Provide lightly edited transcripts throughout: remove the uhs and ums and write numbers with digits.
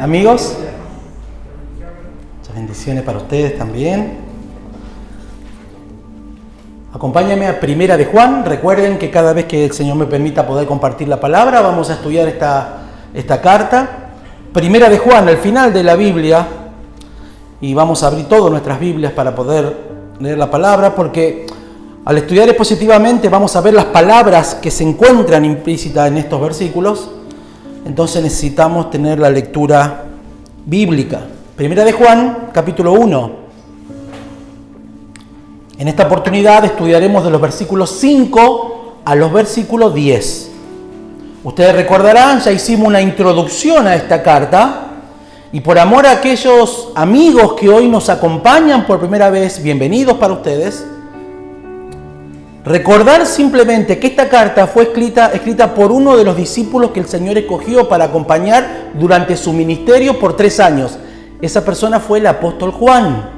amigos. Muchas bendiciones para ustedes también. Acompáñenme a Primera de Juan. Recuerden que cada vez que el Señor me permita poder compartir la palabra, vamos a estudiar esta carta. Primera de Juan, al final de la Biblia, y vamos a abrir todas nuestras Biblias para poder leer la palabra, porque al estudiar expositivamente vamos a ver las palabras que se encuentran implícitas en estos versículos. Entonces necesitamos tener la lectura bíblica. Primera de Juan, capítulo 1. En esta oportunidad estudiaremos de los versículos 5 a los versículos 10. Ustedes recordarán, ya hicimos una introducción a esta carta, y por amor a aquellos amigos que hoy nos acompañan por primera vez, bienvenidos para ustedes. Recordar simplemente que esta carta fue escrita por uno de los discípulos que el Señor escogió para acompañar durante su ministerio por 3 años. Esa persona fue el apóstol Juan.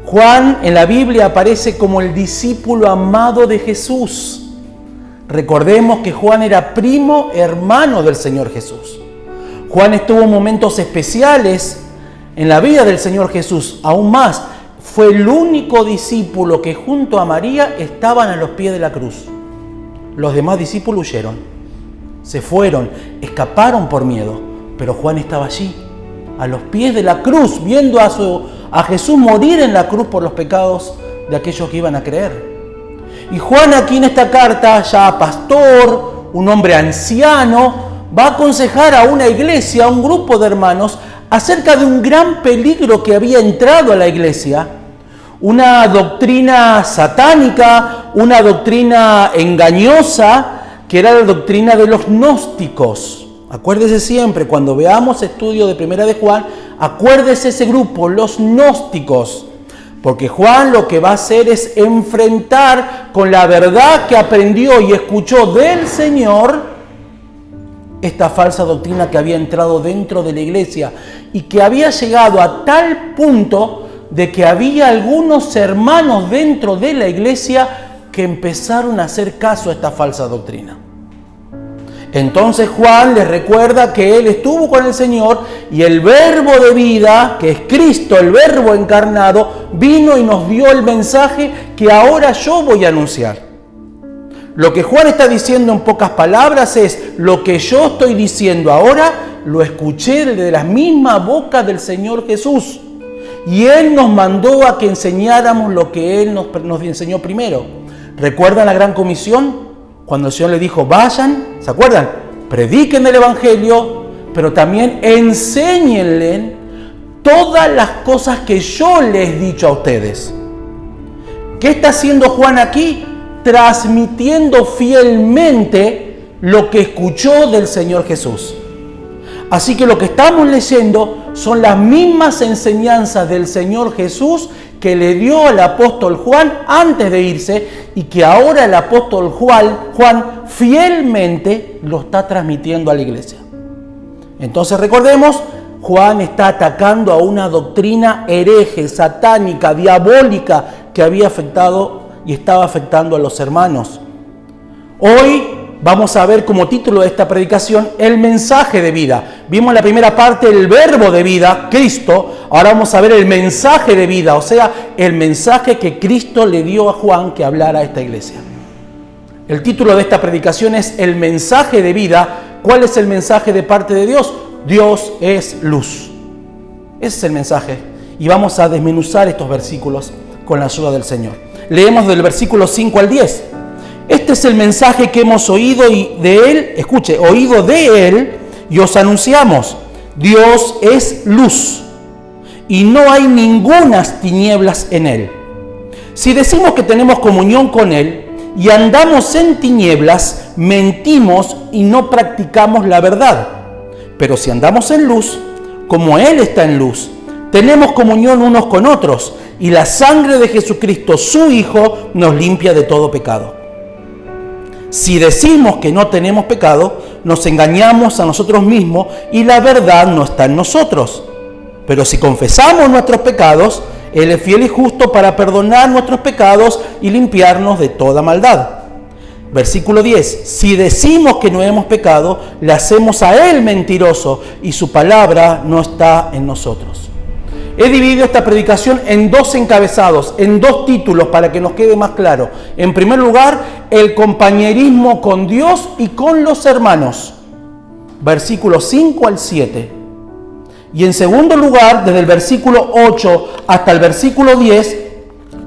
Juan en la Biblia aparece como el discípulo amado de Jesús. Recordemos que Juan era primo hermano del Señor Jesús. Juan estuvo en momentos especiales en la vida del Señor Jesús. Aún más, fue el único discípulo que junto a María estaban a los pies de la cruz. Los demás discípulos huyeron, se fueron, escaparon por miedo, pero Juan estaba allí, a los pies de la cruz, viendo a Jesús morir en la cruz por los pecados de aquellos que iban a creer. Y Juan aquí en esta carta, ya pastor, un hombre anciano, va a aconsejar a una iglesia, a un grupo de hermanos, acerca de un gran peligro que había entrado a la iglesia. Una doctrina satánica, una doctrina engañosa, que era la doctrina de los gnósticos. Acuérdese siempre, cuando veamos estudio de Primera de Juan, acuérdese ese grupo, los gnósticos. Porque Juan lo que va a hacer es enfrentar con la verdad que aprendió y escuchó del Señor esta falsa doctrina que había entrado dentro de la iglesia y que había llegado a tal punto de que había algunos hermanos dentro de la iglesia que empezaron a hacer caso a esta falsa doctrina. Entonces Juan les recuerda que él estuvo con el Señor y el verbo de vida, que es Cristo, el verbo encarnado, vino y nos dio el mensaje que ahora yo voy a anunciar. Lo que Juan está diciendo en pocas palabras es: lo que yo estoy diciendo ahora lo escuché de la misma boca del Señor Jesús. Y Él nos mandó a que enseñáramos lo que Él nos enseñó primero. ¿Recuerdan la gran comisión? Cuando el Señor le dijo: vayan, ¿se acuerdan? Prediquen el Evangelio, pero también enséñenle todas las cosas que yo les he dicho a ustedes. ¿Qué está haciendo Juan aquí? Transmitiendo fielmente lo que escuchó del Señor Jesús. Así que lo que estamos leyendo son las mismas enseñanzas del Señor Jesús que le dio al apóstol Juan antes de irse y que ahora el apóstol Juan fielmente lo está transmitiendo a la iglesia. Entonces recordemos, Juan está atacando a una doctrina hereje, satánica, diabólica que había afectado y estaba afectando a los hermanos. Hoy vamos a ver como título de esta predicación el mensaje de vida. Vimos en la primera parte el verbo de vida, Cristo. Ahora vamos a ver el mensaje de vida, o sea, el mensaje que Cristo le dio a Juan que hablara a esta iglesia. El título de esta predicación es el mensaje de vida. ¿Cuál es el mensaje de parte de Dios? Dios es luz. Ese es el mensaje. Y vamos a desmenuzar estos versículos con la ayuda del Señor. Leemos del versículo 5 al 10. Este es el mensaje que hemos oído de Él, escuche, oído de Él y os anunciamos. Dios es luz y no hay ningunas tinieblas en Él. Si decimos que tenemos comunión con Él y andamos en tinieblas, mentimos y no practicamos la verdad. Pero si andamos en luz, como Él está en luz, tenemos comunión unos con otros y la sangre de Jesucristo, su Hijo, nos limpia de todo pecado. Si decimos que no tenemos pecado, nos engañamos a nosotros mismos y la verdad no está en nosotros. Pero si confesamos nuestros pecados, Él es fiel y justo para perdonar nuestros pecados y limpiarnos de toda maldad. Versículo 10, si decimos que no hemos pecado, le hacemos a Él mentiroso y su palabra no está en nosotros. He dividido esta predicación en dos encabezados, en dos títulos para que nos quede más claro. En primer lugar, el compañerismo con Dios y con los hermanos. Versículos 5 al 7. Y en segundo lugar, desde el versículo 8 hasta el versículo 10,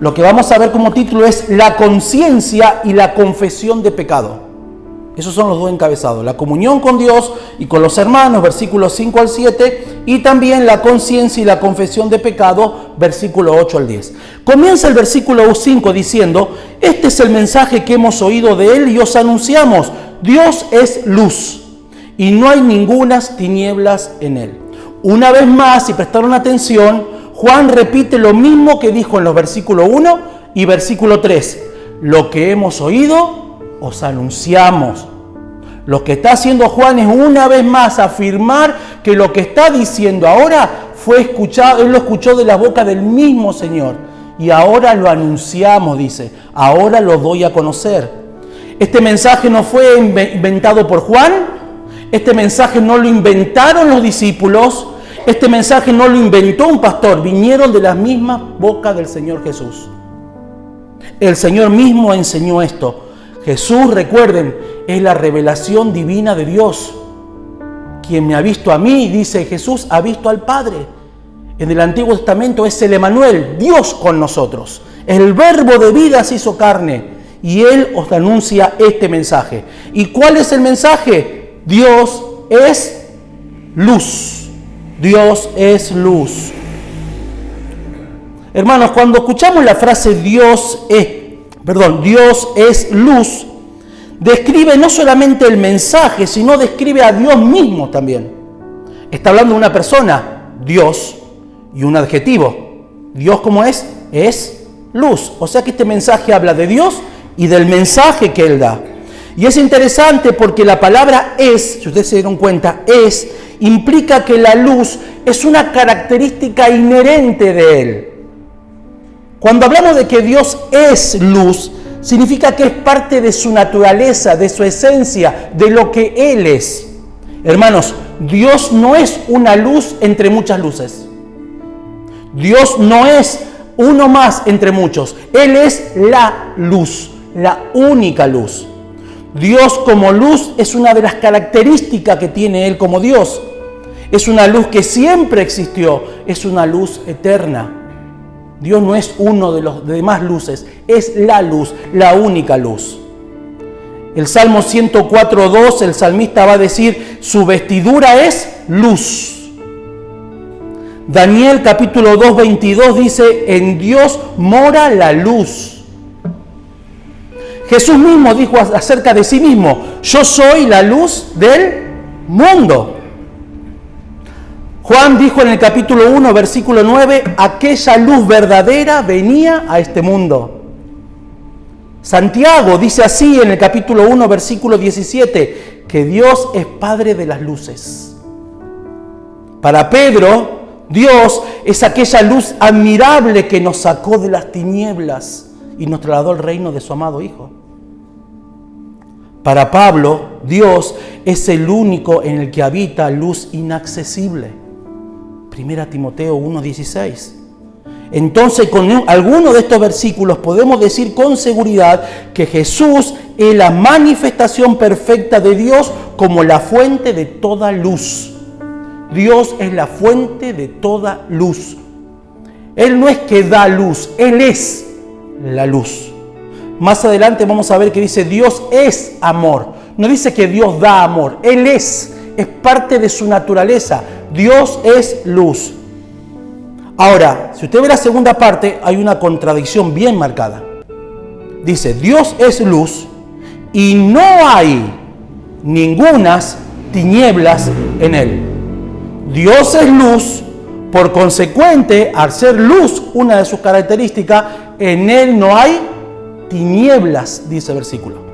lo que vamos a ver como título es la conciencia y la confesión de pecado. Esos son los dos encabezados, la comunión con Dios y con los hermanos, versículos 5 al 7, y también la conciencia y la confesión de pecado, versículo 8 al 10. Comienza el versículo 5 diciendo, este es el mensaje que hemos oído de Él y os anunciamos, Dios es luz y no hay ningunas tinieblas en Él. Una vez más, si prestaron atención, Juan repite lo mismo que dijo en los versículos 1 y versículo 3. Lo que hemos oído, os anunciamos. Lo que está haciendo Juan es una vez más afirmar que lo que está diciendo ahora fue escuchado, él lo escuchó de la boca del mismo Señor. Y ahora lo anunciamos, dice. Ahora lo doy a conocer. Este mensaje no fue inventado por Juan. Este mensaje no lo inventaron los discípulos. Este mensaje no lo inventó un pastor. Vinieron de la misma boca del Señor Jesús. El Señor mismo enseñó esto. Jesús, recuerden, es la revelación divina de Dios. Quien me ha visto a mí, dice Jesús, ha visto al Padre. En el Antiguo Testamento es el Emanuel, Dios con nosotros. El Verbo de vida se hizo carne y Él os anuncia este mensaje. ¿Y cuál es el mensaje? Dios es luz. Dios es luz. Hermanos, cuando escuchamos la frase Dios es luz, describe no solamente el mensaje, sino describe a Dios mismo también. Está hablando de una persona, Dios, y un adjetivo. Dios, ¿cómo es? Es luz. O sea que este mensaje habla de Dios y del mensaje que Él da. Y es interesante porque la palabra es, si ustedes se dieron cuenta, implica que la luz es una característica inherente de Él. Cuando hablamos de que Dios es luz, significa que es parte de su naturaleza, de su esencia, de lo que Él es. Hermanos, Dios no es una luz entre muchas luces. Dios no es uno más entre muchos. Él es la luz, la única luz. Dios como luz es una de las características que tiene Él como Dios. Es una luz que siempre existió, es una luz eterna. Dios no es uno de los demás luces, es la luz, la única luz. El Salmo 104:2, el salmista va a decir, su vestidura es luz. Daniel capítulo 2:22 dice, en Dios mora la luz. Jesús mismo dijo acerca de sí mismo, yo soy la luz del mundo. Juan dijo en el capítulo 1, versículo 9, aquella luz verdadera venía a este mundo. Santiago dice así en el capítulo 1, versículo 17, que Dios es Padre de las luces. Para Pedro, Dios es aquella luz admirable que nos sacó de las tinieblas y nos trasladó al reino de su amado Hijo. Para Pablo, Dios es el único en el que habita luz inaccesible. 1 Timoteo 1:16. Entonces, con alguno de estos versículos podemos decir con seguridad que Jesús es la manifestación perfecta de Dios como la fuente de toda luz. Dios es la fuente de toda luz. Él no es que da luz, Él es la luz. Más adelante vamos a ver que dice Dios es amor. No dice que Dios da amor, Él es parte de su naturaleza. Dios es luz. Ahora, si usted ve la segunda parte, hay una contradicción bien marcada. Dice, Dios es luz y no hay ningunas tinieblas en Él. Dios es luz, por consecuente, al ser luz, una de sus características, en Él no hay tinieblas, dice el versículo.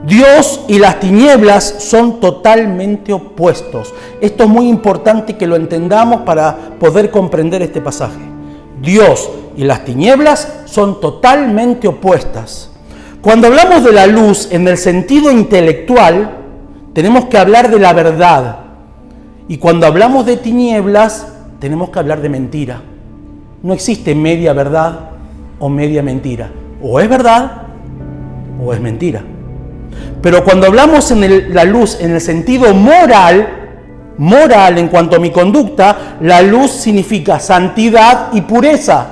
Dios y las tinieblas son totalmente opuestos. Esto es muy importante que lo entendamos para poder comprender este pasaje. Dios y las tinieblas son totalmente opuestas. Cuando hablamos de la luz en el sentido intelectual, tenemos que hablar de la verdad. Y cuando hablamos de tinieblas, tenemos que hablar de mentira. No existe media verdad o media mentira. O es verdad o es mentira. Pero cuando hablamos en la luz en el sentido moral en cuanto a mi conducta, la luz significa santidad y pureza,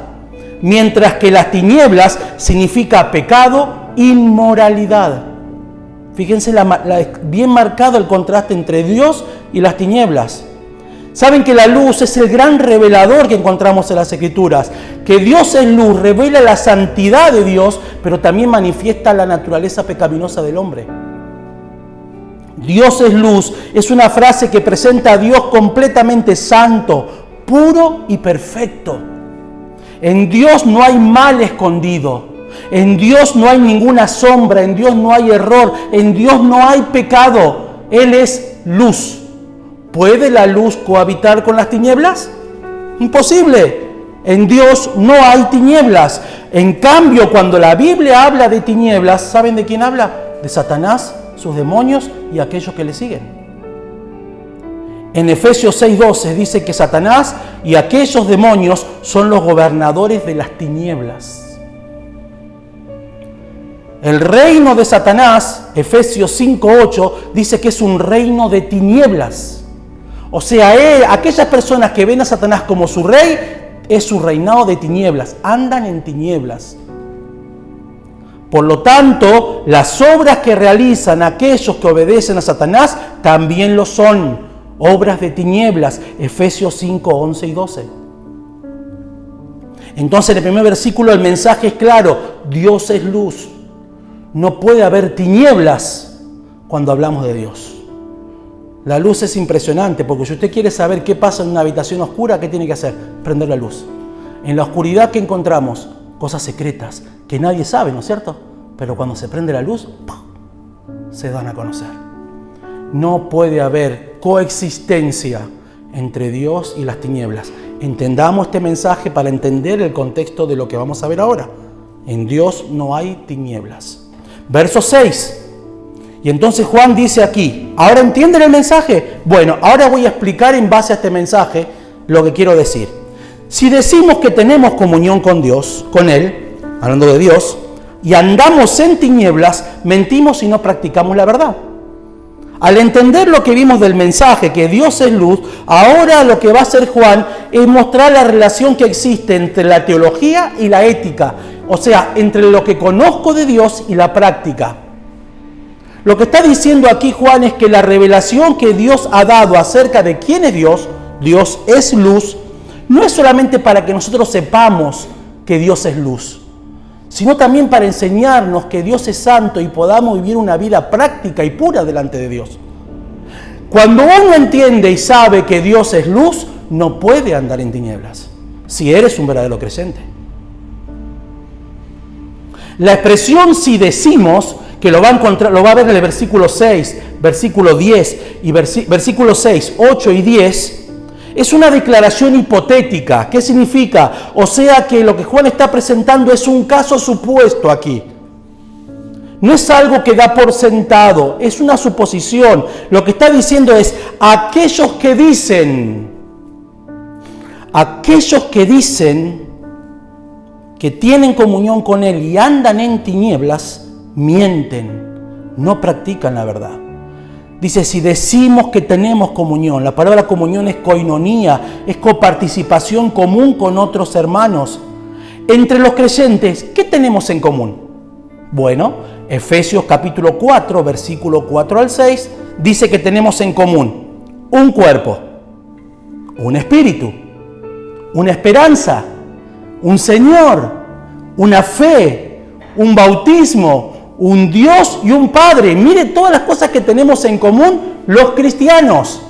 mientras que las tinieblas significa pecado, inmoralidad. Fíjense bien marcado el contraste entre Dios y las tinieblas. Saben que la luz es el gran revelador que encontramos en las Escrituras. Que Dios es luz, revela la santidad de Dios, pero también manifiesta la naturaleza pecaminosa del hombre. Dios es luz es una frase que presenta a Dios completamente santo, puro y perfecto. En Dios no hay mal escondido. En Dios no hay ninguna sombra, en Dios no hay error, en Dios no hay pecado. Él es luz. ¿Puede la luz cohabitar con las tinieblas? Imposible. En Dios no hay tinieblas. En cambio, cuando la Biblia habla de tinieblas, ¿saben de quién habla? De Satanás, sus demonios y aquellos que le siguen. En Efesios 6:12 dice que Satanás y aquellos demonios son los gobernadores de las tinieblas. El reino de Satanás, Efesios 5:8, dice que es un reino de tinieblas. O sea, aquellas personas que ven a Satanás como su rey, es su reinado de tinieblas, andan en tinieblas. Por lo tanto, las obras que realizan aquellos que obedecen a Satanás también lo son, obras de tinieblas, Efesios 5:11 y 12. Entonces, en el primer versículo el mensaje es claro: Dios es luz. No puede haber tinieblas cuando hablamos de Dios. La luz es impresionante, porque si usted quiere saber qué pasa en una habitación oscura, ¿qué tiene que hacer? Prender la luz. En la oscuridad, ¿qué encontramos? Cosas secretas que nadie sabe, ¿no es cierto? Pero cuando se prende la luz, ¡pum!, se dan a conocer. No puede haber coexistencia entre Dios y las tinieblas. Entendamos este mensaje para entender el contexto de lo que vamos a ver ahora. En Dios no hay tinieblas. Verso 6. Y entonces Juan dice aquí, ¿ahora entienden el mensaje? Bueno, ahora voy a explicar en base a este mensaje lo que quiero decir. Si decimos que tenemos comunión con Dios, con Él, hablando de Dios, y andamos en tinieblas, mentimos y no practicamos la verdad. Al entender lo que vimos del mensaje, que Dios es luz, ahora lo que va a hacer Juan es mostrar la relación que existe entre la teología y la ética. O sea, entre lo que conozco de Dios y la práctica. Lo que está diciendo aquí Juan es que la revelación que Dios ha dado acerca de quién es Dios, Dios es luz, no es solamente para que nosotros sepamos que Dios es luz, sino también para enseñarnos que Dios es santo y podamos vivir una vida práctica y pura delante de Dios. Cuando uno entiende y sabe que Dios es luz, no puede andar en tinieblas, si eres un verdadero creyente. La expresión si decimos, que lo va a ver en el versículo 6, versículo 10 y versículo 6, 8 y 10, es una declaración hipotética. ¿Qué significa? O sea que lo que Juan está presentando es un caso supuesto aquí. No es algo que da por sentado, es una suposición. Lo que está diciendo es, aquellos que dicen que tienen comunión con Él y andan en tinieblas, mienten, no practican la verdad. Dice, si decimos que tenemos comunión, la palabra comunión es koinonía, es coparticipación común con otros hermanos. Entre los creyentes, ¿qué tenemos en común? Bueno, Efesios capítulo 4, versículo 4 al 6, dice que tenemos en común un cuerpo, un espíritu, una esperanza, un Señor, una fe, un bautismo, un Dios y un Padre. Mire todas las cosas que tenemos en común los cristianos.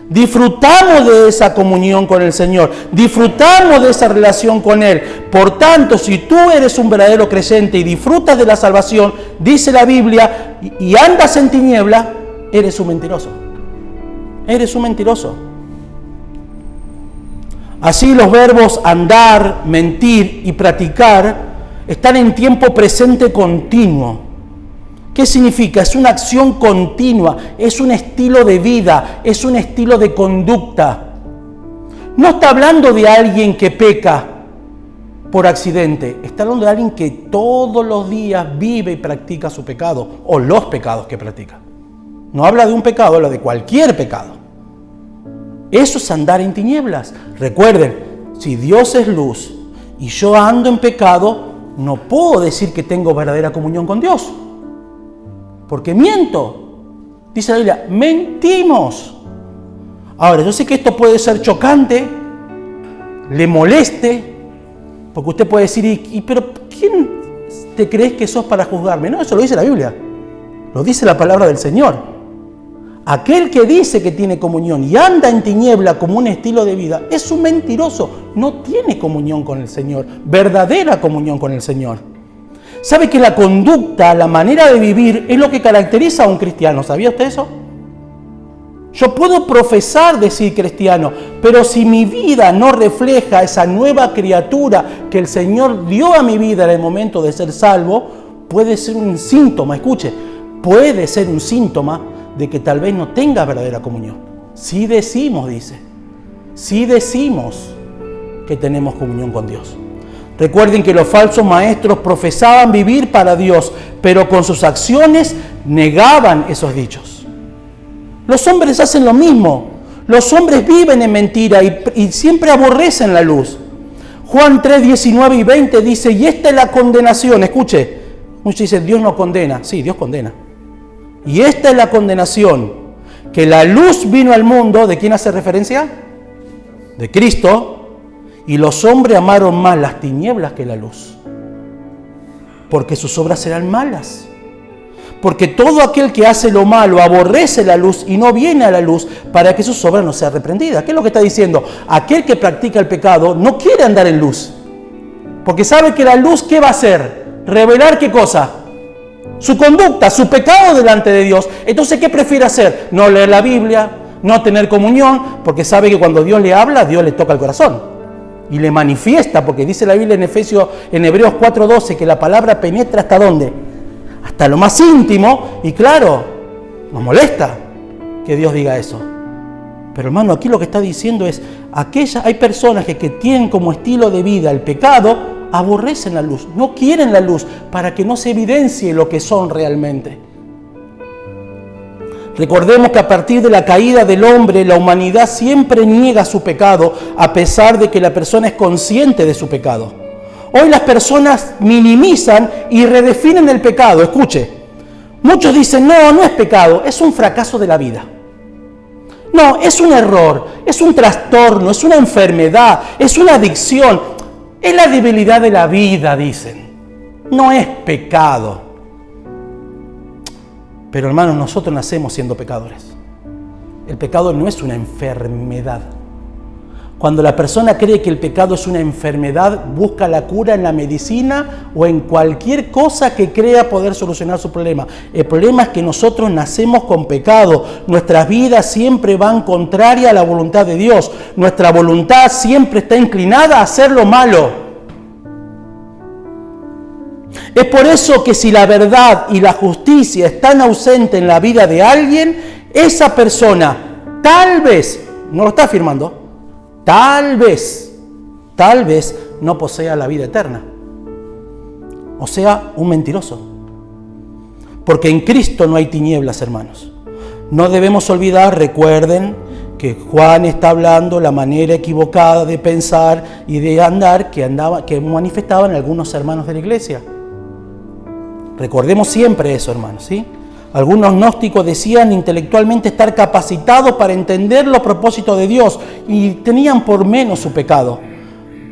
Disfrutamos de esa comunión con el Señor, disfrutamos de esa relación con Él. Por tanto, si tú eres un verdadero creyente y disfrutas de la salvación, dice la Biblia, y andas en tiniebla, eres un mentiroso. Eres un mentiroso. Así los verbos andar, mentir y practicar están en tiempo presente continuo. ¿Qué significa? Es una acción continua, es un estilo de vida, es un estilo de conducta. No está hablando de alguien que peca por accidente, está hablando de alguien que todos los días vive y practica su pecado, o los pecados que practica. No habla de un pecado, habla de cualquier pecado. Eso es andar en tinieblas. Recuerden, si Dios es luz y yo ando en pecado, no puedo decir que tengo verdadera comunión con Dios, porque miento. Dice la Biblia, mentimos. Ahora, yo sé que esto puede ser chocante, le moleste, porque usted puede decir, pero ¿quién te crees que sos para juzgarme? No, eso lo dice la Biblia, lo dice la palabra del Señor. Aquel que dice que tiene comunión y anda en tiniebla como un estilo de vida, es un mentiroso, no tiene comunión con el Señor, verdadera comunión con el Señor. ¿Sabe que la conducta, la manera de vivir es lo que caracteriza a un cristiano? ¿Sabía usted eso? Yo puedo profesar decir cristiano, pero si mi vida no refleja esa nueva criatura que el Señor dio a mi vida en el momento de ser salvo, puede ser un síntoma, escuche, puede ser un síntoma de que tal vez no tenga verdadera comunión. Sí decimos, dice, sí decimos que tenemos comunión con Dios. Recuerden que los falsos maestros profesaban vivir para Dios, pero con sus acciones negaban esos dichos. Los hombres hacen lo mismo. Los hombres viven en mentira y siempre aborrecen la luz. Juan 3, 19 y 20 dice, y esta es la condenación. Escuche, muchos dicen, Dios no condena. Sí, Dios condena. Y esta es la condenación, que la luz vino al mundo. ¿De quién hace referencia? De Cristo. Y los hombres amaron más las tinieblas que la luz, porque sus obras serán malas. Porque todo aquel que hace lo malo aborrece la luz y no viene a la luz para que sus obras no sean reprendidas. ¿Qué es lo que está diciendo? Aquel que practica el pecado no quiere andar en luz, porque sabe que la luz, ¿qué va a hacer? Revelar ¿qué cosa? Su conducta, su pecado delante de Dios. Entonces, ¿qué prefiere hacer? No leer la Biblia, no tener comunión, porque sabe que cuando Dios le habla, Dios le toca el corazón y le manifiesta, porque dice la Biblia en Hebreos 4:12 que la palabra penetra ¿hasta dónde? Hasta lo más íntimo, y claro, nos molesta que Dios diga eso. Pero hermano, aquí lo que está diciendo es, hay personas que tienen como estilo de vida el pecado, aborrecen la luz, no quieren la luz para que no se evidencie lo que son realmente. Recordemos que a partir de la caída del hombre, la humanidad siempre niega su pecado, a pesar de que la persona es consciente de su pecado. Hoy las personas minimizan y redefinen el pecado. Escuche, muchos dicen, no es pecado, es un fracaso de la vida. No, es un error, es un trastorno, es una enfermedad, es una adicción, es la debilidad de la vida, dicen. No es pecado. Pero hermanos, nosotros nacemos siendo pecadores. El pecado no es una enfermedad. Cuando la persona cree que el pecado es una enfermedad, busca la cura en la medicina o en cualquier cosa que crea poder solucionar su problema. El problema es que nosotros nacemos con pecado. Nuestras vidas siempre van contraria a la voluntad de Dios. Nuestra voluntad siempre está inclinada a hacer lo malo. Es por eso que si la verdad y la justicia están ausentes en la vida de alguien, esa persona tal vez, no lo está afirmando, tal vez no posea la vida eterna. O sea, un mentiroso. Porque en Cristo no hay tinieblas, hermanos. No debemos olvidar, recuerden, que Juan está hablando la manera equivocada de pensar y de andar que manifestaban algunos hermanos de la iglesia. Recordemos siempre eso, hermanos, ¿sí? Algunos gnósticos decían intelectualmente estar capacitados para entender los propósitos de Dios y tenían por menos su pecado.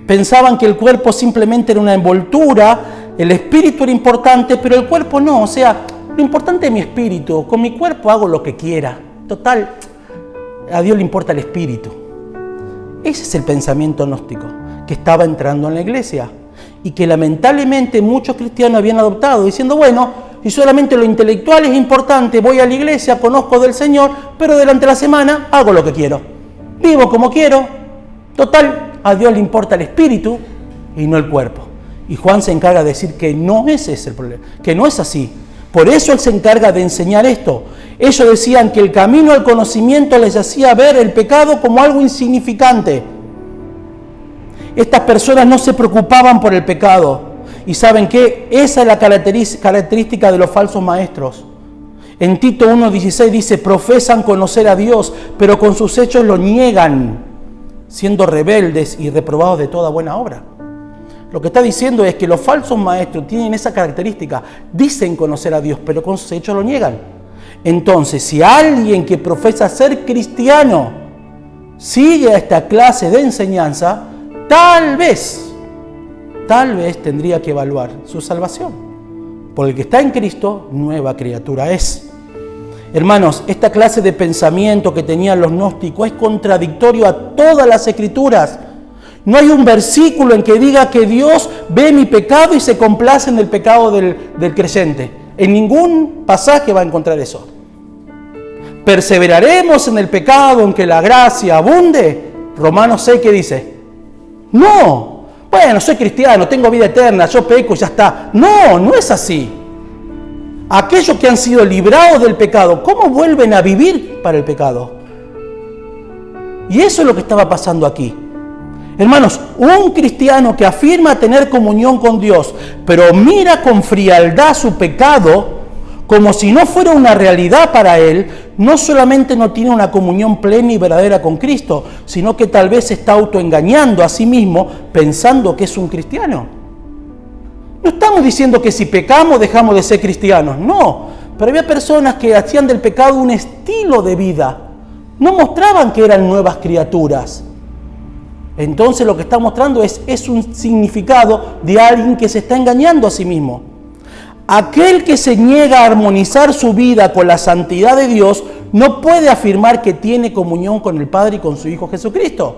Pensaban que el cuerpo simplemente era una envoltura, el espíritu era importante, pero el cuerpo no. O sea, lo importante es mi espíritu, con mi cuerpo hago lo que quiera. Total, a Dios le importa el espíritu. Ese es el pensamiento gnóstico que estaba entrando en la iglesia y que lamentablemente muchos cristianos habían adoptado, diciendo, bueno, si solamente lo intelectual es importante, voy a la iglesia, conozco del Señor, pero durante la semana hago lo que quiero. Vivo como quiero. Total, a Dios le importa el espíritu y no el cuerpo. Y Juan se encarga de decir que no ese es el problema, que no es así. Por eso Él se encarga de enseñar esto. Ellos decían que el camino al conocimiento les hacía ver el pecado como algo insignificante. Estas personas no se preocupaban por el pecado. ¿Y saben qué? Esa es la característica de los falsos maestros. En Tito 1:16 dice, profesan conocer a Dios, pero con sus hechos lo niegan, siendo rebeldes y reprobados de toda buena obra. Lo que está diciendo es que los falsos maestros tienen esa característica, dicen conocer a Dios, pero con sus hechos lo niegan. Entonces, si alguien que profesa ser cristiano sigue a esta clase de enseñanza, tal vez tendría que evaluar su salvación. Por el que está en Cristo, nueva criatura es. Hermanos, esta clase de pensamiento que tenían los gnósticos es contradictorio a todas las Escrituras. No hay un versículo en que diga que Dios ve mi pecado y se complace en el pecado del creyente. En ningún pasaje va a encontrar eso. ¿Perseveraremos en el pecado en que la gracia abunde? Romanos 6, ¿qué dice? No. Bueno, soy cristiano, tengo vida eterna, yo peco y ya está. No, no es así. Aquellos que han sido librados del pecado, ¿cómo vuelven a vivir para el pecado? Y eso es lo que estaba pasando aquí. Hermanos, un cristiano que afirma tener comunión con Dios, pero mira con frialdad su pecado, como si no fuera una realidad para él, no solamente no tiene una comunión plena y verdadera con Cristo, sino que tal vez se está autoengañando a sí mismo pensando que es un cristiano. No estamos diciendo que si pecamos dejamos de ser cristianos, no. Pero había personas que hacían del pecado un estilo de vida. No mostraban que eran nuevas criaturas. Entonces lo que está mostrando es un significado de alguien que se está engañando a sí mismo. Aquel que se niega a armonizar su vida con la santidad de Dios no puede afirmar que tiene comunión con el Padre y con su Hijo Jesucristo.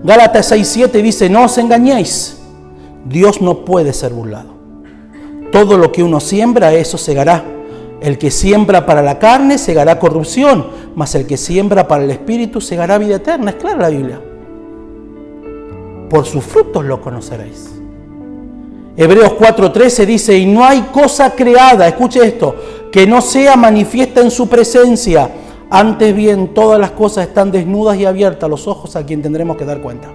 Gálatas 6:7 dice, no os engañéis, Dios no puede ser burlado. Todo lo que uno siembra, eso segará. El que siembra para la carne, segará corrupción, mas el que siembra para el Espíritu, segará vida eterna. Es clara la Biblia. Por sus frutos lo conoceréis. Hebreos 4:13 dice, y no hay cosa creada, escuche esto, que no sea manifiesta en su presencia. Antes bien, todas las cosas están desnudas y abiertas a los ojos a quien tendremos que dar cuenta.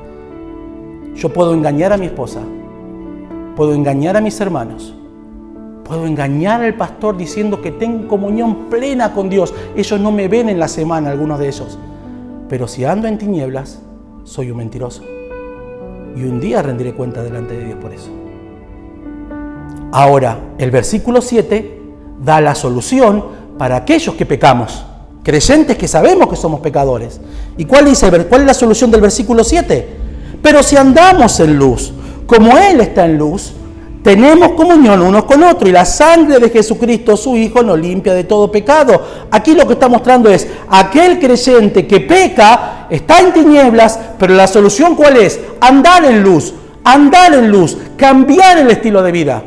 Yo puedo engañar a mi esposa, puedo engañar a mis hermanos, puedo engañar al pastor diciendo que tengo comunión plena con Dios. Ellos no me ven en la semana, algunos de ellos. Pero si ando en tinieblas, soy un mentiroso. Y un día rendiré cuenta delante de Dios por eso. Ahora, el versículo 7 da la solución para aquellos que pecamos. Creyentes que sabemos que somos pecadores. ¿Y cuál es la solución del versículo 7? Pero si andamos en luz, como Él está en luz, tenemos comunión unos con otros y la sangre de Jesucristo, su Hijo, nos limpia de todo pecado. Aquí lo que está mostrando es, aquel creyente que peca está en tinieblas, pero la solución ¿cuál es? Andar en luz, cambiar el estilo de vida.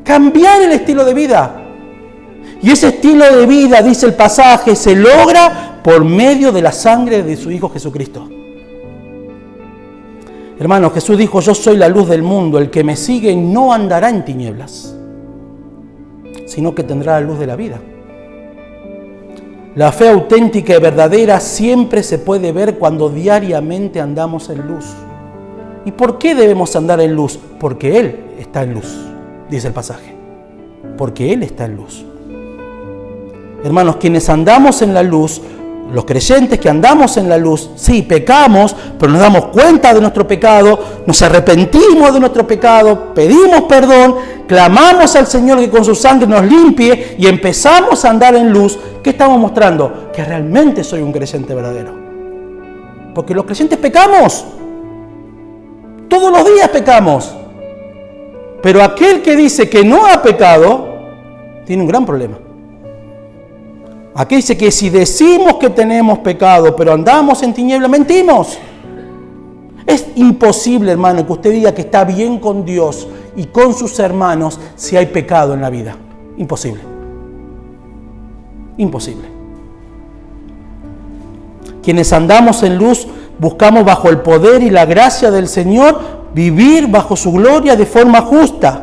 Cambiar el estilo de vida. Y ese estilo de vida, dice el pasaje, se logra por medio de la sangre de su Hijo Jesucristo. Hermanos, Jesús dijo, yo soy la luz del mundo, el que me sigue no andará en tinieblas, sino que tendrá la luz de la vida. La fe auténtica y verdadera siempre se puede ver cuando diariamente andamos en luz. ¿Y por qué debemos andar en luz? Porque Él está en luz, dice el pasaje. Porque Él está en luz. Hermanos, quienes andamos en la luz, los creyentes que andamos en la luz, sí, pecamos, pero nos damos cuenta de nuestro pecado, nos arrepentimos de nuestro pecado, pedimos perdón, clamamos al Señor que con su sangre nos limpie y empezamos a andar en luz. ¿Qué estamos mostrando? Que realmente soy un creyente verdadero. Porque los creyentes pecamos. Todos los días pecamos. Pero aquel que dice que no ha pecado, tiene un gran problema. Aquí dice que si decimos que tenemos pecado, pero andamos en tinieblas, mentimos. Es imposible, hermano, que usted diga que está bien con Dios y con sus hermanos si hay pecado en la vida. Imposible. Imposible. Quienes andamos en luz, buscamos bajo el poder y la gracia del Señor vivir bajo su gloria de forma justa.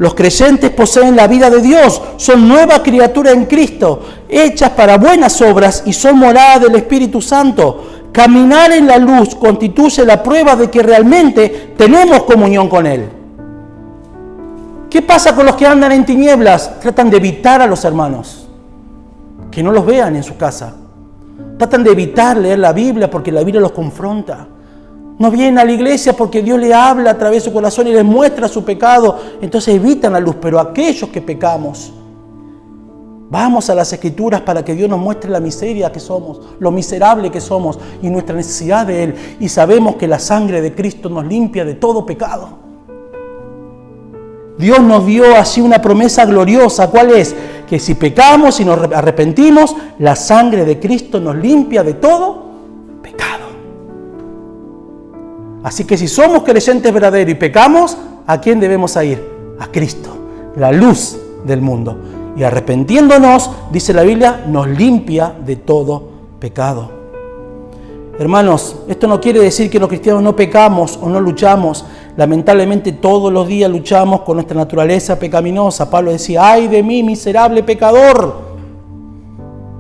Los creyentes poseen la vida de Dios, son nueva criatura en Cristo, hechas para buenas obras y son morada del Espíritu Santo. Caminar en la luz constituye la prueba de que realmente tenemos comunión con Él. ¿Qué pasa con los que andan en tinieblas? Tratan de evitar a los hermanos, que no los vean en su casa. Tratan de evitar leer la Biblia porque la Biblia los confronta. No vienen a la iglesia porque Dios les habla a través de su corazón y les muestra su pecado. Entonces evitan la luz. Pero aquellos que pecamos, vamos a las Escrituras para que Dios nos muestre la miseria que somos, lo miserable que somos y nuestra necesidad de Él. Y sabemos que la sangre de Cristo nos limpia de todo pecado. Dios nos dio así una promesa gloriosa. ¿Cuál es? Que si pecamos y nos arrepentimos, la sangre de Cristo nos limpia de todo pecado. Así que si somos creyentes verdaderos y pecamos, ¿a quién debemos ir? A Cristo, la luz del mundo. Y arrepintiéndonos, dice la Biblia, nos limpia de todo pecado. Hermanos, esto no quiere decir que los cristianos no pecamos o no luchamos. Lamentablemente todos los días luchamos con nuestra naturaleza pecaminosa. Pablo decía, ¡ay de mí, miserable pecador!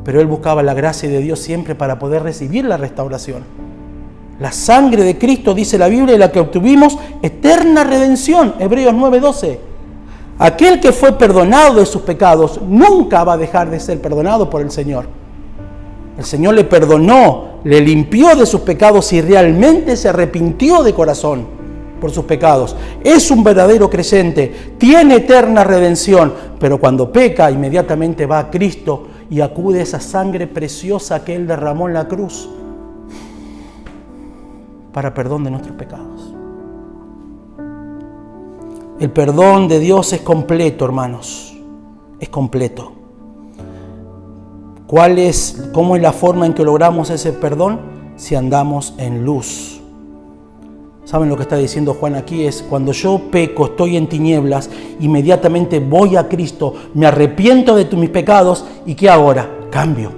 Pero él buscaba la gracia de Dios siempre para poder recibir la restauración. La sangre de Cristo, dice la Biblia, es la que obtuvimos eterna redención. Hebreos 9:12. Aquel que fue perdonado de sus pecados nunca va a dejar de ser perdonado por el Señor. El Señor le perdonó, le limpió de sus pecados y realmente se arrepintió de corazón por sus pecados. Es un verdadero creyente, tiene eterna redención, pero cuando peca inmediatamente va a Cristo y acude a esa sangre preciosa que Él derramó en la cruz para perdón de nuestros pecados. El perdón de Dios es completo, hermanos, es completo. ¿Cómo es la forma en que logramos ese perdón? Si andamos en luz. ¿Saben lo que está diciendo Juan aquí? Es cuando yo peco, estoy en tinieblas, inmediatamente voy a Cristo, me arrepiento de mis pecados y ¿qué hago ahora? Cambio.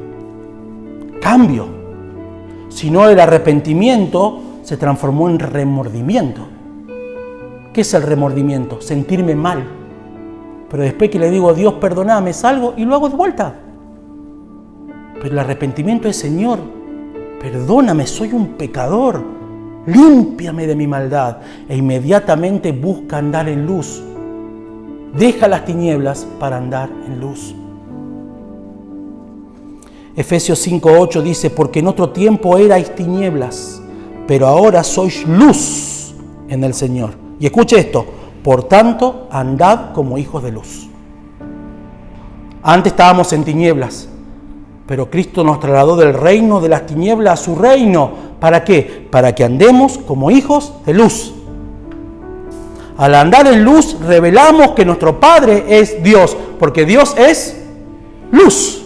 Si no, el arrepentimiento se transformó en remordimiento. ¿Qué es el remordimiento? Sentirme mal. Pero después que le digo a Dios, perdóname, salgo y lo hago de vuelta. Pero el arrepentimiento es, Señor, perdóname, soy un pecador, límpiame de mi maldad. E inmediatamente busca andar en luz. Deja las tinieblas para andar en luz. Efesios 5:8 dice, porque en otro tiempo erais tinieblas, pero ahora sois luz en el Señor. Y escuche esto, por tanto, andad como hijos de luz. Antes estábamos en tinieblas, pero Cristo nos trasladó del reino de las tinieblas a su reino. ¿Para qué? Para que andemos como hijos de luz. Al andar en luz, revelamos que nuestro Padre es Dios, porque Dios es luz.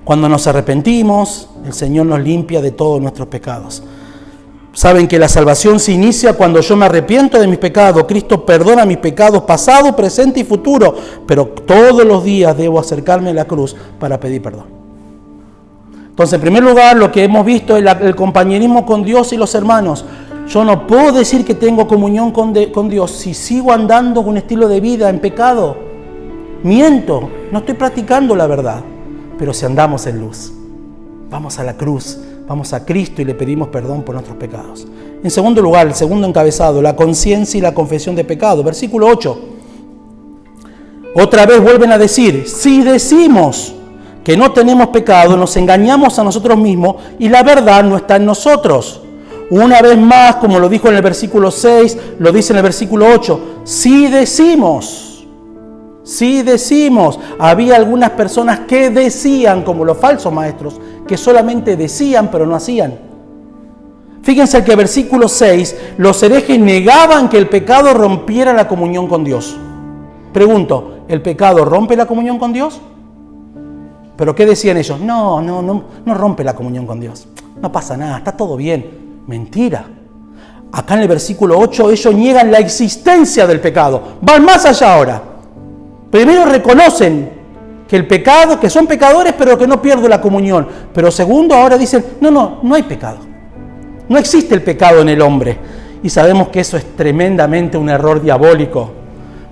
Cuando nos arrepentimos, el Señor nos limpia de todos nuestros pecados. Saben que la salvación se inicia cuando yo me arrepiento de mis pecados. Cristo perdona mis pecados pasado, presente y futuro, pero todos los días debo acercarme a la cruz para pedir perdón. Entonces, en primer lugar, lo que hemos visto es el compañerismo con Dios y los hermanos. Yo no puedo decir que tengo comunión con Dios si sigo andando con un estilo de vida en pecado. Miento, no estoy practicando la verdad. Pero si andamos en luz, vamos a la cruz, vamos a Cristo y le pedimos perdón por nuestros pecados. En segundo lugar, el segundo encabezado, la conciencia y la confesión de pecado. Versículo 8. Otra vez vuelven a decir, si decimos que no tenemos pecado, nos engañamos a nosotros mismos y la verdad no está en nosotros. Una vez más, como lo dijo en el versículo 6, lo dice en el versículo 8, si decimos. Había algunas personas que decían, como los falsos maestros, que solamente decían pero no hacían. Fíjense que el versículo 6, los herejes negaban que el pecado rompiera la comunión con Dios. Pregunto, ¿el pecado rompe la comunión con Dios? ¿Pero qué decían ellos? No rompe la comunión con Dios. No pasa nada, está todo bien. Mentira. Acá en el versículo 8 ellos niegan la existencia del pecado. Van más allá ahora. Primero reconocen que el pecado, que son pecadores, pero que no pierden la comunión. Pero segundo, ahora dicen, no hay pecado. No existe el pecado en el hombre. Y sabemos que eso es tremendamente un error diabólico,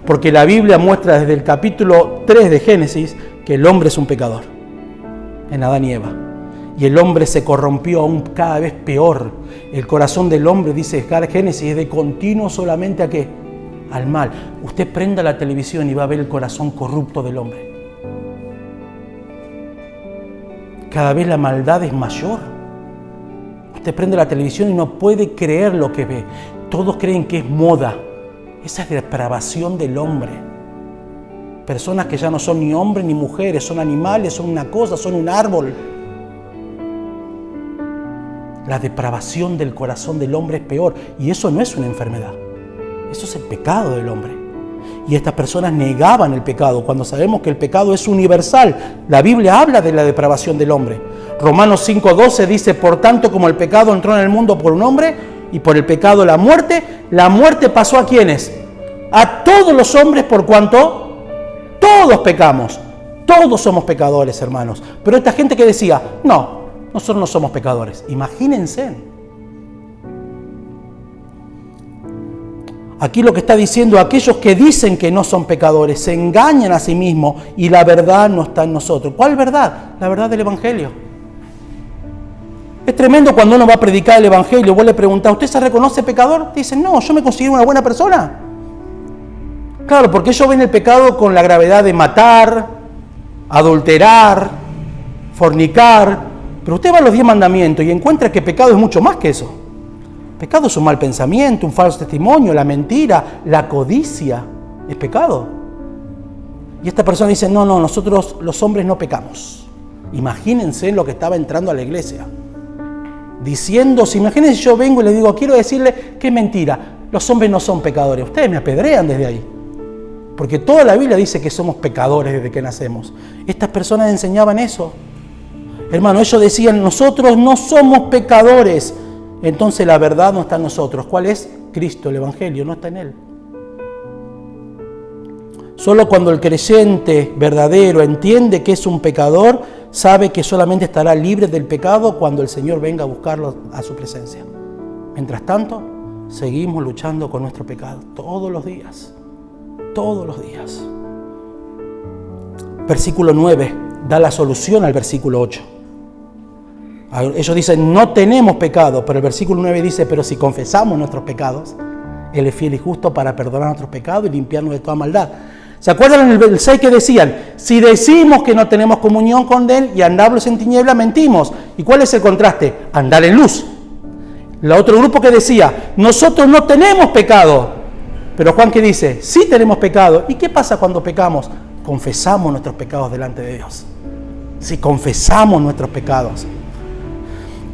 porque la Biblia muestra desde el capítulo 3 de Génesis que el hombre es un pecador, en Adán y Eva. Y el hombre se corrompió aún cada vez peor. El corazón del hombre, dice Génesis, es de continuo solamente ¿a qué? Al mal. Usted prenda la televisión y va a ver el corazón corrupto del hombre. Cada vez la maldad es mayor. Usted prende la televisión y no puede creer lo que ve. Todos creen que es moda. Esa es depravación del hombre. Personas que ya no son ni hombres ni mujeres, son animales, son una cosa, son un árbol. La depravación del corazón del hombre es peor. Y eso no es una enfermedad. Eso es el pecado del hombre. Y estas personas negaban el pecado cuando sabemos que el pecado es universal. La Biblia habla de la depravación del hombre. Romanos 5:12 dice, por tanto como el pecado entró en el mundo por un hombre y por el pecado la muerte pasó ¿a quiénes? A todos los hombres por cuanto todos pecamos. Todos somos pecadores, hermanos. Pero esta gente que decía, no, nosotros no somos pecadores. Imagínense. Aquí lo que está diciendo, aquellos que dicen que no son pecadores, se engañan a sí mismos y la verdad no está en nosotros. ¿Cuál verdad? La verdad del Evangelio. Es tremendo cuando uno va a predicar el Evangelio, vos le preguntás, ¿usted se reconoce pecador? Te dicen, no, yo me considero una buena persona. Claro, porque ellos ven el pecado con la gravedad de matar, adulterar, fornicar, pero usted va a los 10 mandamientos y encuentra que pecado es mucho más que eso. Pecado es un mal pensamiento, un falso testimonio, la mentira, la codicia, es pecado. Y esta persona dice, no, nosotros los hombres no pecamos. Imagínense lo que estaba entrando a la iglesia. Diciendo, imagínense yo vengo y le digo, quiero decirle que es mentira, los hombres no son pecadores. Ustedes me apedrean desde ahí. Porque toda la Biblia dice que somos pecadores desde que nacemos. Estas personas enseñaban eso. Hermano, ellos decían, nosotros no somos pecadores. Entonces la verdad no está en nosotros. ¿Cuál es? Cristo, el Evangelio, no está en Él. Solo cuando el creyente verdadero entiende que es un pecador, sabe que solamente estará libre del pecado cuando el Señor venga a buscarlo a su presencia. Mientras tanto, seguimos luchando con nuestro pecado todos los días. Todos los días. Versículo 9 da la solución al versículo 8. Ellos dicen, no tenemos pecado, pero el versículo 9 dice, pero si confesamos nuestros pecados, Él es fiel y justo para perdonar nuestros pecados y limpiarnos de toda maldad. ¿Se acuerdan en el 6 que decían, si decimos que no tenemos comunión con Él y andamos en tiniebla, mentimos? ¿Y cuál es el contraste? Andar en luz. El otro grupo que decía, nosotros no tenemos pecado, pero Juan que dice, sí tenemos pecado. ¿Y qué pasa cuando pecamos? Confesamos nuestros pecados delante de Dios. Si confesamos nuestros pecados.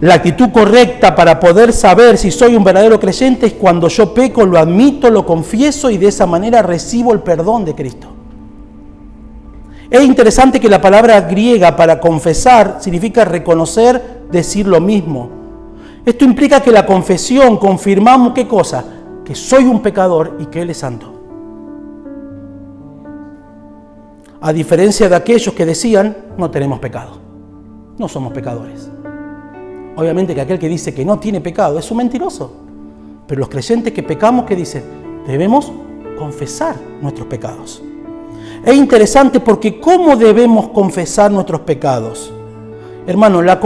La actitud correcta para poder saber si soy un verdadero creyente es cuando yo peco, lo admito, lo confieso y de esa manera recibo el perdón de Cristo. Es interesante que la palabra griega para confesar significa reconocer, decir lo mismo. Esto implica que la confesión confirmamos ¿qué cosa? Que soy un pecador y que Él es santo. A diferencia de aquellos que decían, no tenemos pecado, no somos pecadores. Obviamente que aquel que dice que no tiene pecado es un mentiroso. Pero los creyentes que pecamos, ¿qué dicen? Debemos confesar nuestros pecados. Es interesante porque ¿cómo debemos confesar nuestros pecados? Hermano, la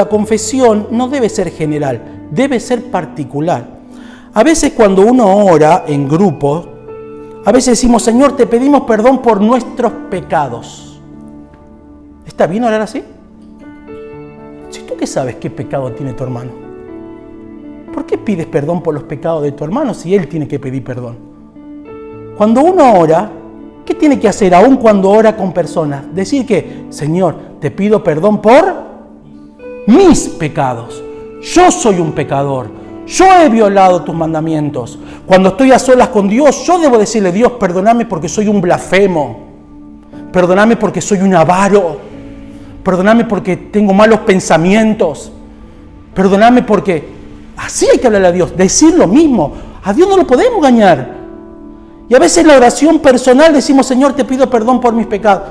confesión no debe ser general, debe ser particular. A veces cuando uno ora en grupo, a veces decimos, Señor, te pedimos perdón por nuestros pecados. ¿Está bien orar así? Si tú qué sabes qué pecado tiene tu hermano, ¿por qué pides perdón por los pecados de tu hermano si él tiene que pedir perdón? Cuando uno ora, ¿qué tiene que hacer aún cuando ora con personas? Decir que, Señor, te pido perdón por mis pecados. Yo soy un pecador. Yo he violado tus mandamientos. Cuando estoy a solas con Dios, yo debo decirle, Dios, perdóname porque soy un blasfemo. Perdóname porque soy un avaro. Perdóname porque tengo malos pensamientos. Perdóname porque... Así hay que hablarle a Dios, decir lo mismo. A Dios no lo podemos engañar. Y a veces en la oración personal decimos, Señor, te pido perdón por mis pecados.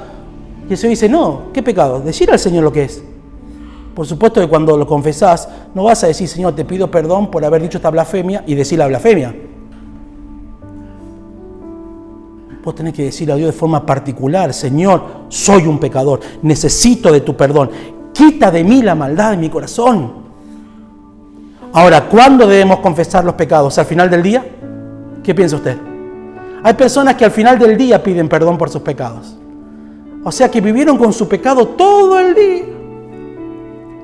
Y el Señor dice, no, ¿qué pecado? Decir al Señor lo que es. Por supuesto que cuando lo confesás, no vas a decir, Señor, te pido perdón por haber dicho esta blasfemia y decir la blasfemia. Vos tenés que decir a Dios de forma particular, Señor, soy un pecador, necesito de tu perdón, quita de mí la maldad de mi corazón. Ahora, ¿cuándo debemos confesar los pecados? ¿Al final del día? ¿Qué piensa usted? Hay personas que al final del día piden perdón por sus pecados. O sea que vivieron con su pecado todo el día.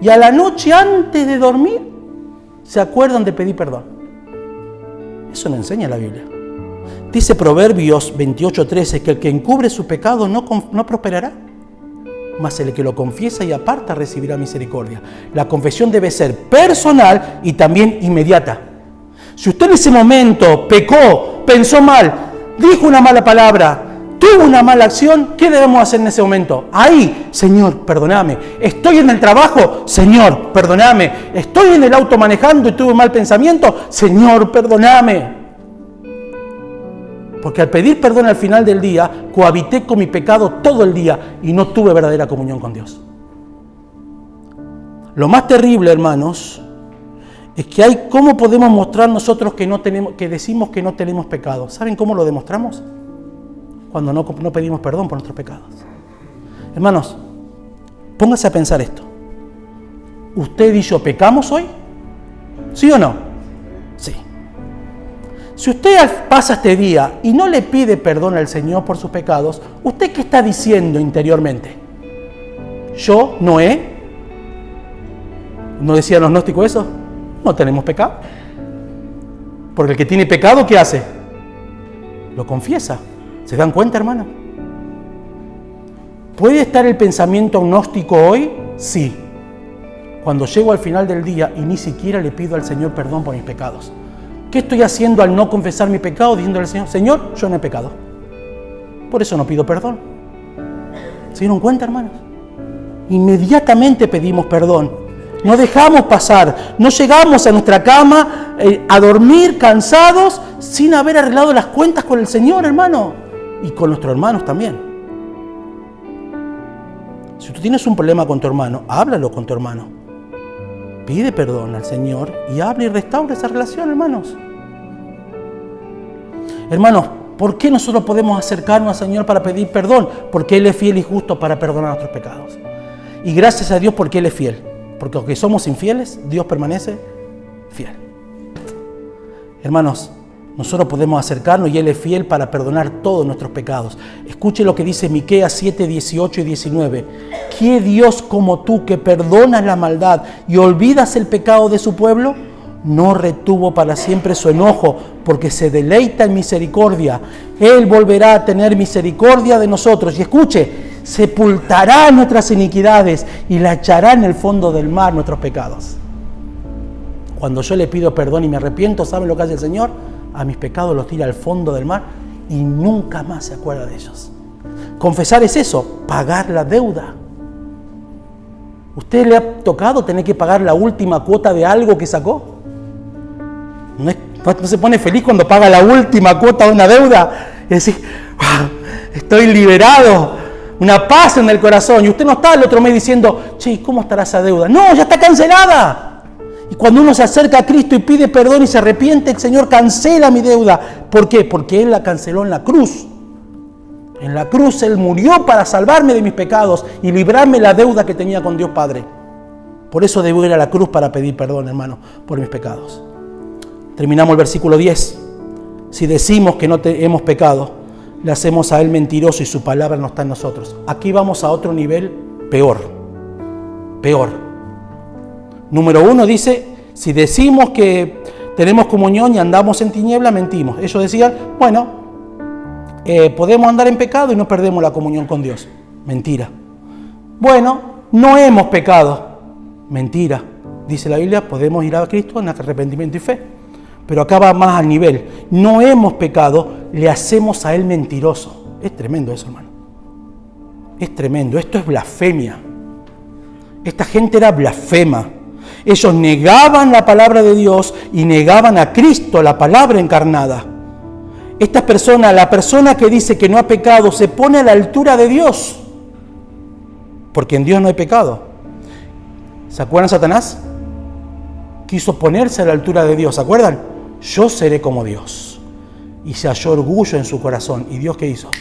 Y a la noche antes de dormir, se acuerdan de pedir perdón. Eso no enseña la Biblia. Dice Proverbios 28:13 que el que encubre su pecado no prosperará, mas el que lo confiesa y aparta recibirá misericordia. La confesión debe ser personal y también inmediata. Si usted en ese momento pecó, pensó mal, dijo una mala palabra, tuvo una mala acción, ¿qué debemos hacer en ese momento? Ahí, Señor, perdóname. Estoy en el trabajo, Señor, perdóname. Estoy en el auto manejando y tuve un mal pensamiento, Señor, perdóname. Porque al pedir perdón al final del día, cohabité con mi pecado todo el día y no tuve verdadera comunión con Dios. Lo más terrible, hermanos, es que ¿cómo podemos mostrar nosotros que decimos que no tenemos pecado? ¿Saben cómo lo demostramos? Cuando no pedimos perdón por nuestros pecados. Hermanos, póngase a pensar esto. ¿Usted y yo pecamos hoy? ¿Sí o no? Sí. Si usted pasa este día y no le pide perdón al Señor por sus pecados, ¿usted qué está diciendo interiormente? Yo, Noé, ¿no decían los gnósticos eso? No tenemos pecado. Porque el que tiene pecado, ¿qué hace? Lo confiesa. ¿Se dan cuenta, hermano? ¿Puede estar el pensamiento gnóstico hoy? Sí. Cuando llego al final del día y ni siquiera le pido al Señor perdón por mis pecados. ¿Qué estoy haciendo al no confesar mi pecado? Diciéndole al Señor, Señor, yo no he pecado. Por eso no pido perdón. ¿Se dieron cuenta, hermanos? Inmediatamente pedimos perdón. No dejamos pasar. No llegamos a nuestra cama a dormir cansados sin haber arreglado las cuentas con el Señor, hermano. Y con nuestros hermanos también. Si tú tienes un problema con tu hermano, háblalo con tu hermano. Pide perdón al Señor y habla y restaura esa relación, hermanos. Hermanos, ¿por qué nosotros podemos acercarnos al Señor para pedir perdón? Porque Él es fiel y justo para perdonar nuestros pecados. Y gracias a Dios porque Él es fiel. Porque aunque somos infieles, Dios permanece fiel. Hermanos, nosotros podemos acercarnos y Él es fiel para perdonar todos nuestros pecados. Escuche lo que dice Miqueas 7, 18 y 19. ¿Qué Dios como tú que perdonas la maldad y olvidas el pecado de su pueblo? No retuvo para siempre su enojo, porque se deleita en misericordia. Él volverá a tener misericordia de nosotros. Y escuche, sepultará nuestras iniquidades y la echará en el fondo del mar nuestros pecados. Cuando yo le pido perdón y me arrepiento, ¿saben lo que hace el Señor? A mis pecados los tira al fondo del mar y nunca más se acuerda de ellos. Confesar es eso, pagar la deuda. ¿Usted le ha tocado tener que pagar la última cuota de algo que sacó? ¿No se pone feliz cuando paga la última cuota de una deuda? Y decir, estoy liberado, una paz en el corazón. Y usted no está el otro mes diciendo, che, ¿cómo estará esa deuda? No, ya está cancelada. Y cuando uno se acerca a Cristo y pide perdón y se arrepiente, el Señor cancela mi deuda. ¿Por qué? Porque Él la canceló en la cruz. En la cruz Él murió para salvarme de mis pecados y librarme la deuda que tenía con Dios Padre. Por eso debo ir a la cruz para pedir perdón, hermano, por mis pecados. Terminamos el versículo 10. Si decimos que no hemos pecado, le hacemos a Él mentiroso y su palabra no está en nosotros. Aquí vamos a otro nivel peor. Peor. Número 1 dice, si decimos que tenemos comunión y andamos en tiniebla, mentimos. Ellos decían, bueno, podemos andar en pecado y no perdemos la comunión con Dios. Mentira. Bueno, no hemos pecado. Mentira. Dice la Biblia, podemos ir a Cristo en arrepentimiento y fe. Pero acá va más al nivel. No hemos pecado, le hacemos a Él mentiroso. Es tremendo eso, hermano. Es tremendo. Esto es blasfemia. Esta gente era blasfema. Ellos negaban la palabra de Dios y negaban a Cristo, la palabra encarnada. Esta persona, la persona que dice que no ha pecado, se pone a la altura de Dios. Porque en Dios no hay pecado. ¿Se acuerdan Satanás? Quiso ponerse a la altura de Dios, ¿se acuerdan? Yo seré como Dios. Y se halló orgullo en su corazón. ¿Y Dios qué hizo?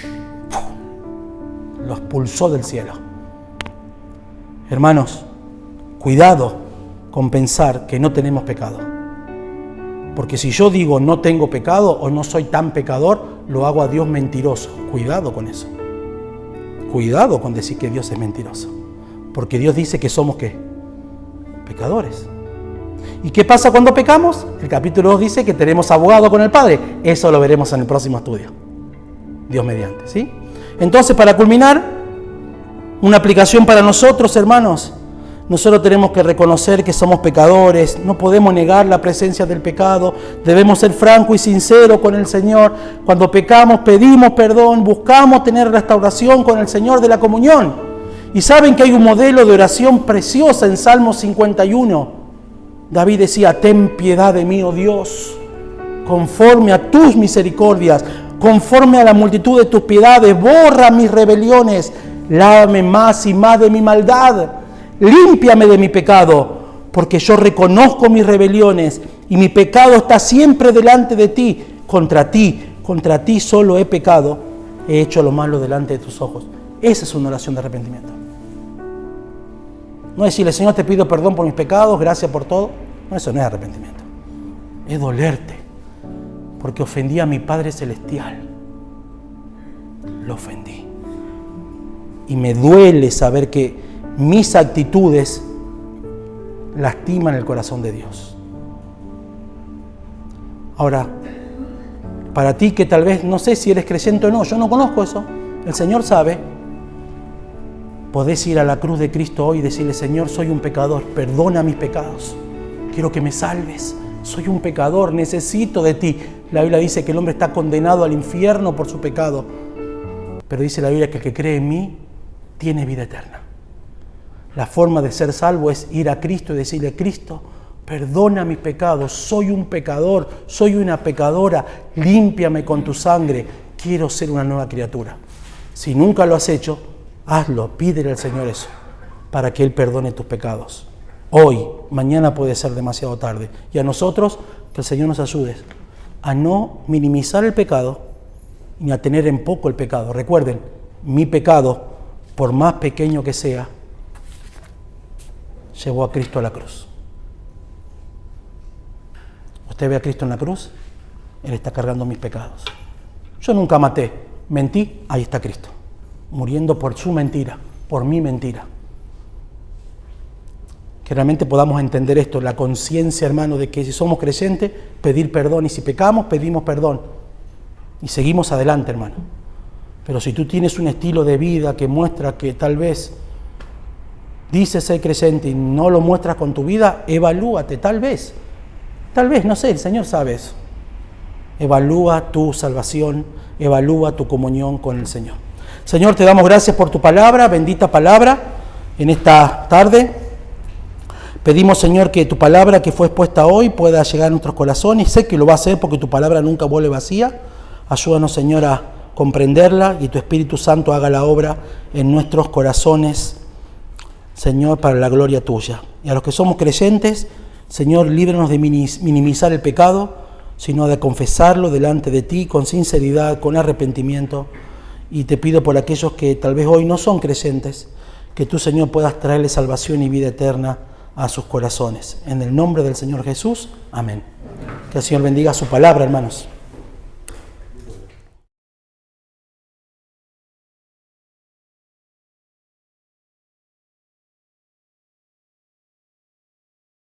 Lo expulsó del cielo. Hermanos, cuidado con pensar que no tenemos pecado. Porque si yo digo no tengo pecado o no soy tan pecador, lo hago a Dios mentiroso. Cuidado con eso. Cuidado con decir que Dios es mentiroso. Porque Dios dice que somos ¿qué? Pecadores. ¿Y qué pasa cuando pecamos? El capítulo 2 dice que tenemos abogado con el Padre. Eso lo veremos en el próximo estudio. Dios mediante, ¿sí? Entonces, para culminar, una aplicación para nosotros, hermanos. Nosotros tenemos que reconocer que somos pecadores, no podemos negar la presencia del pecado, debemos ser francos y sinceros con el Señor. Cuando pecamos, pedimos perdón, buscamos tener restauración con el Señor de la comunión. Y saben que hay un modelo de oración preciosa en Salmo 51. David decía, ten piedad de mí, oh Dios, conforme a tus misericordias, conforme a la multitud de tus piedades, borra mis rebeliones, lávame más y más de mi maldad. Límpiame de mi pecado, porque yo reconozco mis rebeliones y mi pecado está siempre delante de ti. Contra ti solo he pecado, he hecho lo malo delante de tus ojos. Esa es una oración de arrepentimiento. No es decirle, Señor, te pido perdón por mis pecados, gracias por todo. No, eso no es arrepentimiento. Es dolerte, porque ofendí a mi Padre Celestial. Lo ofendí. Y me duele saber que mis actitudes lastiman el corazón de Dios. Ahora, para ti que tal vez no sé si eres creyente o no, yo no conozco eso, el Señor sabe, podés ir a la cruz de Cristo hoy y decirle, Señor, soy un pecador, perdona mis pecados, quiero que me salves, soy un pecador, necesito de ti. La Biblia dice que el hombre está condenado al infierno por su pecado, pero dice la Biblia que el que cree en mí tiene vida eterna. La forma de ser salvo es ir a Cristo y decirle, Cristo, perdona mis pecados, soy un pecador, soy una pecadora, límpiame con tu sangre, quiero ser una nueva criatura. Si nunca lo has hecho, hazlo, pídele al Señor eso, para que Él perdone tus pecados. Hoy, mañana puede ser demasiado tarde. Y a nosotros, que el Señor nos ayude a no minimizar el pecado, ni a tener en poco el pecado. Recuerden, mi pecado, por más pequeño que sea, llevó a Cristo a la cruz. Usted ve a Cristo en la cruz, Él está cargando mis pecados. Yo nunca maté, mentí, ahí está Cristo, muriendo por su mentira, por mi mentira. Que realmente podamos entender esto, la conciencia, hermano, de que si somos creyentes, pedir perdón, y si pecamos, pedimos perdón. Y seguimos adelante, hermano. Pero si tú tienes un estilo de vida que muestra que tal vez dices ser creyente y no lo muestras con tu vida, evalúate, tal vez, no sé, el Señor sabe eso. Evalúa tu salvación, evalúa tu comunión con el Señor. Señor, te damos gracias por tu palabra, bendita palabra, en esta tarde. Pedimos, Señor, que tu palabra que fue expuesta hoy pueda llegar a nuestros corazones. Sé que lo va a hacer porque tu palabra nunca vuelve vacía. Ayúdanos, Señor, a comprenderla y tu Espíritu Santo haga la obra en nuestros corazones, Señor, para la gloria tuya. Y a los que somos creyentes, Señor, líbranos de minimizar el pecado, sino de confesarlo delante de ti con sinceridad, con arrepentimiento. Y te pido por aquellos que tal vez hoy no son creyentes, que tú, Señor, puedas traerle salvación y vida eterna a sus corazones. En el nombre del Señor Jesús, amén. Que el Señor bendiga su palabra, hermanos.